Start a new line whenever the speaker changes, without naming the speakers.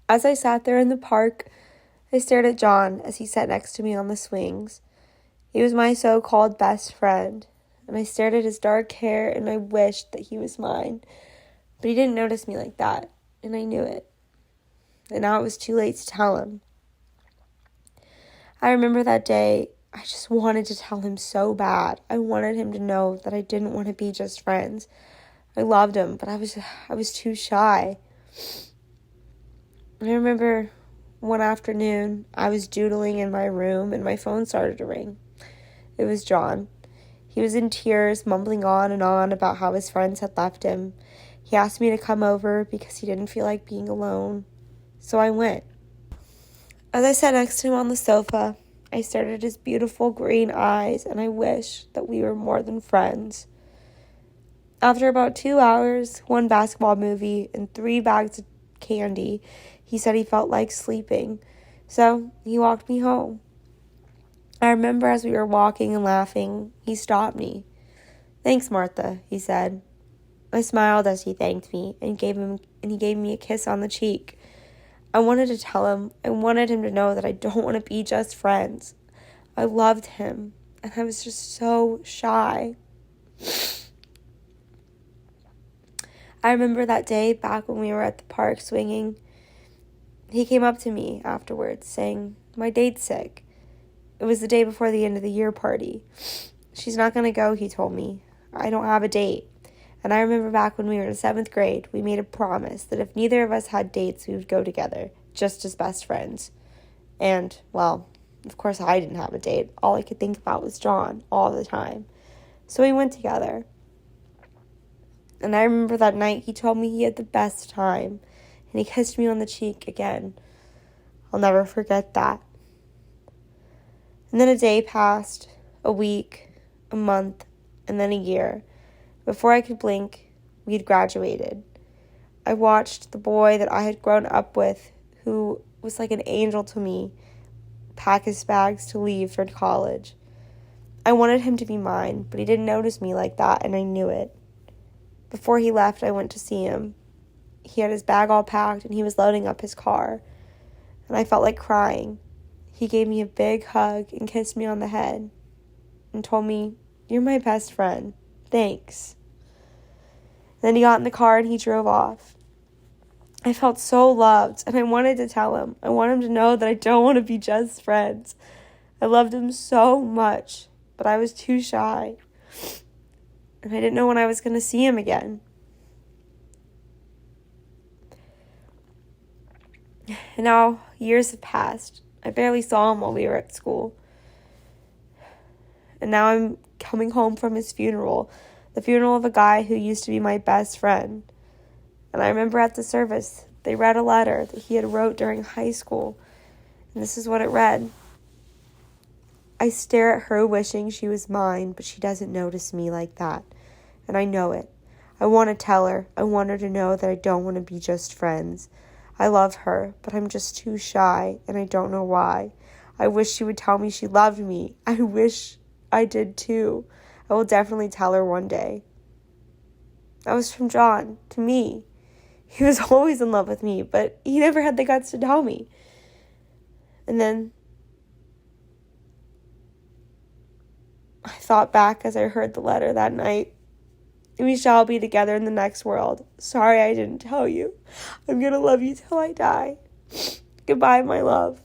As I sat there in the park, I stared at John as he sat next to me on the swings. He was my so-called best friend, and I stared at his dark hair and I wished that he was mine. But he didn't notice me like that, and I knew it. And now it was too late to tell him. I remember that day, I just wanted to tell him so bad. I wanted him to know that I didn't want to be just friends. I loved him, but I was too shy. I remember one afternoon, I was doodling in my room and my phone started to ring. It was John. He was in tears, mumbling on and on about how his friends had left him. He asked me to come over because he didn't feel like being alone. So I went. As I sat next to him on the sofa, I stared at his beautiful green eyes and I wished that we were more than friends. After about 2 hours, 1 basketball movie, and 3 bags of candy, he said he felt like sleeping. So he walked me home. I remember as we were walking and laughing, he stopped me. "Thanks, Martha," he said. I smiled as he thanked me and he gave me a kiss on the cheek. I wanted to tell him, I wanted him to know that I don't want to be just friends. I loved him, and I was just so shy. I remember that day back when we were at the park swinging. He came up to me afterwards saying, "My date's sick." It was the day before the end of the year party. "She's not going to go," he told me. "I don't have a date." And I remember back when we were in 7th grade, we made a promise that if neither of us had dates, we would go together, just as best friends. And, well, of course I didn't have a date. All I could think about was John all the time. So we went together. And I remember that night he told me he had the best time, and he kissed me on the cheek again. I'll never forget that. And then a day passed, a week, a month, and then a year. Before I could blink, we had graduated. I watched the boy that I had grown up with, who was like an angel to me, pack his bags to leave for college. I wanted him to be mine, but he didn't notice me like that, and I knew it. Before he left, I went to see him. He had his bag all packed, and he was loading up his car. And I felt like crying. He gave me a big hug and kissed me on the head and told me, "You're my best friend. Thanks." Then he got in the car and he drove off. I felt so loved, and I wanted to tell him. I want him to know that I don't want to be just friends. I loved him so much, but I was too shy. And I didn't know when I was going to see him again. And now years have passed. I barely saw him while we were at school. And now I'm coming home from his funeral, the funeral of a guy who used to be my best friend. And I remember at the service, they read a letter that he had wrote during high school. And this is what it read. "I stare at her wishing she was mine, but she doesn't notice me like that. And I know it. I want to tell her. I want her to know that I don't want to be just friends. I love her, but I'm just too shy, and I don't know why. I wish she would tell me she loved me. I wish I did too. I will definitely tell her one day." That was from John to me. He was always in love with me, but he never had the guts to tell me. And then I thought back as I heard the letter that night. "We shall be together in the next world. Sorry I didn't tell you. I'm going to love you till I die. Goodbye, my love."